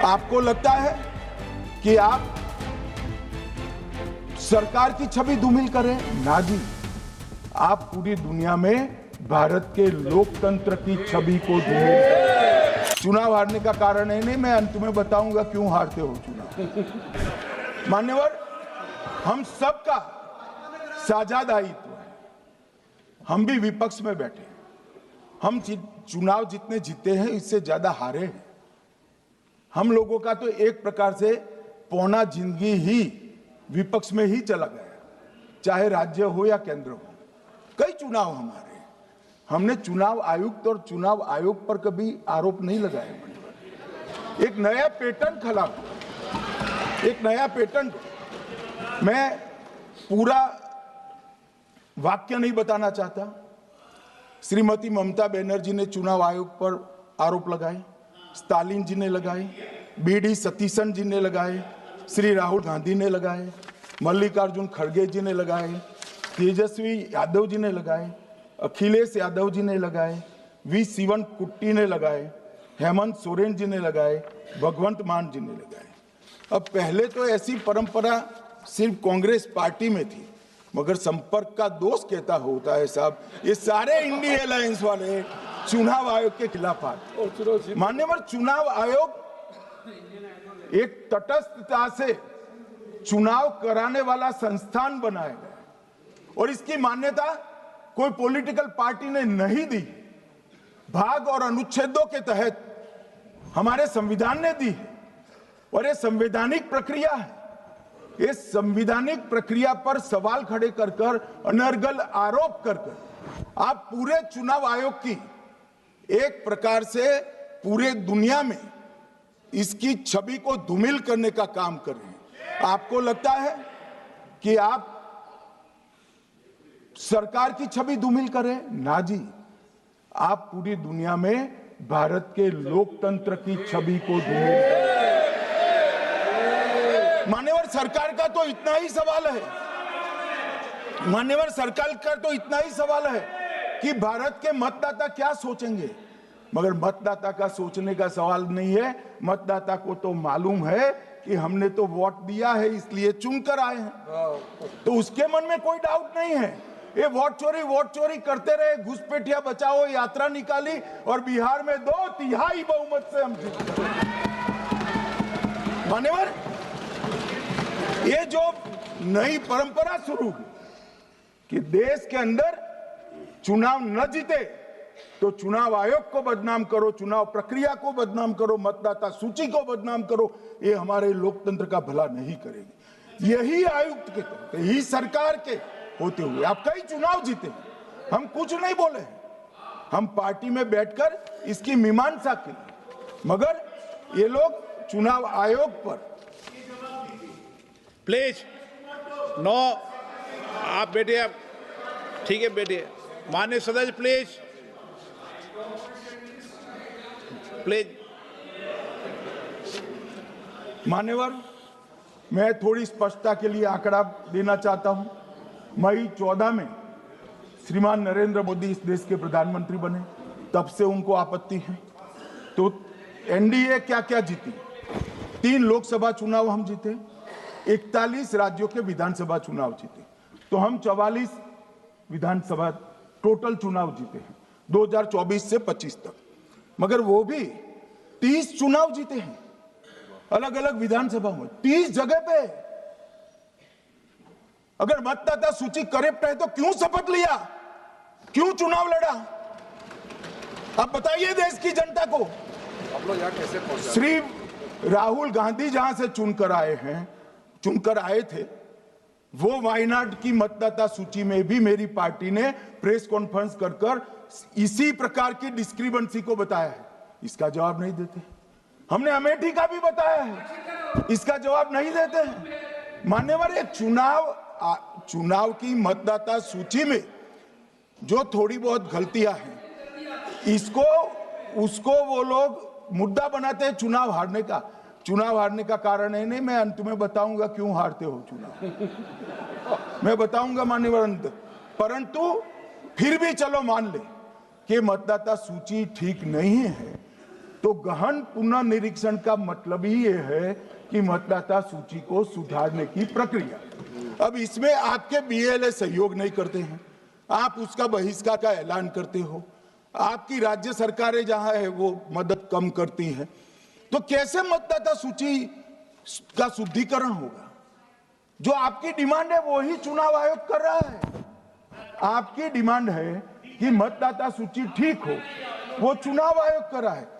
आपको लगता है कि आप सरकार की छवि धूमिल करें? ना जी, आप पूरी दुनिया में भारत के लोकतंत्र की छवि को धूमिल करें। चुनाव हारने का कारण है नहीं, मैं अंत में बताऊंगा क्यों हारते हो चुनाव। मान्यवर, हम सबका साझा दायित्व है, हम भी विपक्ष में बैठे, हम चुनाव जितने जीते हैं इससे ज्यादा हारे हैं। हम लोगों का तो एक प्रकार से पौना जिंदगी ही विपक्ष में ही चला गया, चाहे राज्य हो या केंद्र हो। कई चुनाव हमारे, हमने चुनाव आयुक्त और चुनाव आयोग पर कभी आरोप नहीं लगाए। एक नया पैटर्न खड़ा, एक नया पैटर्न। मैं पूरा वाक्य नहीं बताना चाहता। श्रीमती ममता बनर्जी ने चुनाव आयोग पर आरोप लगाए, स्टालिन जी ने लगाए, बीडी सतीशन जी ने लगाए, श्री राहुल गांधी ने लगाए, मल्लिकार्जुन खड़गे जी ने लगाए, तेजस्वी यादव जी ने लगाए, अखिलेश यादव जी ने लगाए, वी शिवन कुट्टी ने लगाए, हेमंत सोरेन जी ने लगाए, भगवंत मान जी ने लगाए। अब पहले तो ऐसी परंपरा सिर्फ कांग्रेस पार्टी में थी, मगर संपर्क का दोष कहता होता है साहब, ये सारे इंडिया अलायंस वाले चुनाव आयोग के खिलाफ आए। मान्यवर, चुनाव आयोग एक तटस्थता से चुनाव कराने वाला संस्थान बनाया गया और इसकी मान्यता कोई पॉलिटिकल पार्टी ने नहीं दी, भाग और अनुच्छेदों के तहत हमारे संविधान ने दी है और ये संवैधानिक प्रक्रिया है। इस संवैधानिक प्रक्रिया पर सवाल खड़े कर कर, अनर्गल आरोप कर कर आप पूरे चुनाव आयोग की एक प्रकार से पूरे दुनिया में इसकी छवि को धूमिल करने का काम कर रहे हैं। आपको लगता है कि आप सरकार की छवि धूमिल करें? ना जी, आप पूरी दुनिया में भारत के लोकतंत्र की छवि को धूमिल करें। मान्यवर, सरकार का तो इतना ही सवाल है, मान्यवर सरकार का तो इतना ही सवाल है कि भारत के मतदाता क्या सोचेंगे, मगर मतदाता का सोचने का सवाल नहीं है। मतदाता को तो मालूम है कि हमने तो वोट दिया है इसलिए चुनकर आए हैं, तो उसके मन में कोई डाउट नहीं है। ये वोट चोरी करते रहे, घुसपैठिया बचाओ यात्रा निकाली और बिहार में 2/3 बहुमत से हम जीत गए। मान्यवर, ये जो नई परंपरा शुरू हुई कि देश के अंदर चुनाव न जीते तो चुनाव आयोग को बदनाम करो, चुनाव प्रक्रिया को बदनाम करो, मतदाता सूची को बदनाम करो, ये हमारे लोकतंत्र का भला नहीं करेगी। यही आयुक्त के तहत, यही सरकार के होते हुए आप कई चुनाव जीते हैं, हम कुछ नहीं बोले हैं, हम पार्टी में बैठकर इसकी मीमांसा की, मगर ये लोग चुनाव आयोग पर प्लीज नो, आप बैठिए, आप ठीक है बैठिए। माननीय सदस्य प्लीज प्लीज। मान्यवर, मैं थोड़ी स्पष्टता के लिए आंकड़ा देना चाहता हूं। मई 14 में श्रीमान नरेंद्र मोदी इस देश के प्रधानमंत्री बने, तब से उनको आपत्ति है। तो एनडीए क्या क्या जीती? 3 लोकसभा चुनाव हम जीते, 41 राज्यों के विधानसभा चुनाव जीते, तो हम 44 विधानसभा टोटल चुनाव जीते हैं 2024 से 25 तक। मगर वो भी 30 चुनाव जीते हैं अलग अलग विधानसभा में, 30 जगह पे। अगर मतदाता सूची करेक्ट है तो क्यों शपथ लिया, क्यों चुनाव लड़ा? आप बताइए देश की जनता को। आप लोग यहाँ कैसे पहुंचे? श्री राहुल गांधी जहां से चुनकर आए थे, वो वायनाड की मतदाता सूची में भी मेरी पार्टी ने प्रेस कॉन्फ्रेंस कर इसी प्रकार की डिस्क्रिपेंसी को बताया है। इसका जवाब नहीं देते। हमने अमेठी का भी बताया है, इसका जवाब नहीं देते हैं। मान्यवर, एक चुनाव की मतदाता सूची में जो थोड़ी बहुत गलतियां हैं, उसको वो लोग मुद्दा बनाते हैं चुनाव हारने का। चुनाव हारने का कारण है नहीं, मैं अंत में बताऊंगा क्यों हारते हो चुनाव, मैं बताऊंगा मान्यवर अंत। परंतु फिर भी चलो मान ले कि मतदाता सूची ठीक नहीं है, तो गहन पुनर्निरीक्षण का मतलब ही ये है कि मतदाता सूची को सुधारने की प्रक्रिया। अब इसमें आपके बीएलए सहयोग नहीं करते हैं, आप उसका बहिष्कार का ऐलान करते हो, आपकी राज्य सरकारें जहां है वो मदद कम करती हैं, तो कैसे मतदाता सूची का शुद्धिकरण होगा? जो आपकी डिमांड है वो ही चुनाव आयोग कर रहा है। आपकी डिमांड है कि मतदाता सूची ठीक हो, वो चुनाव आयोग कर रहा है।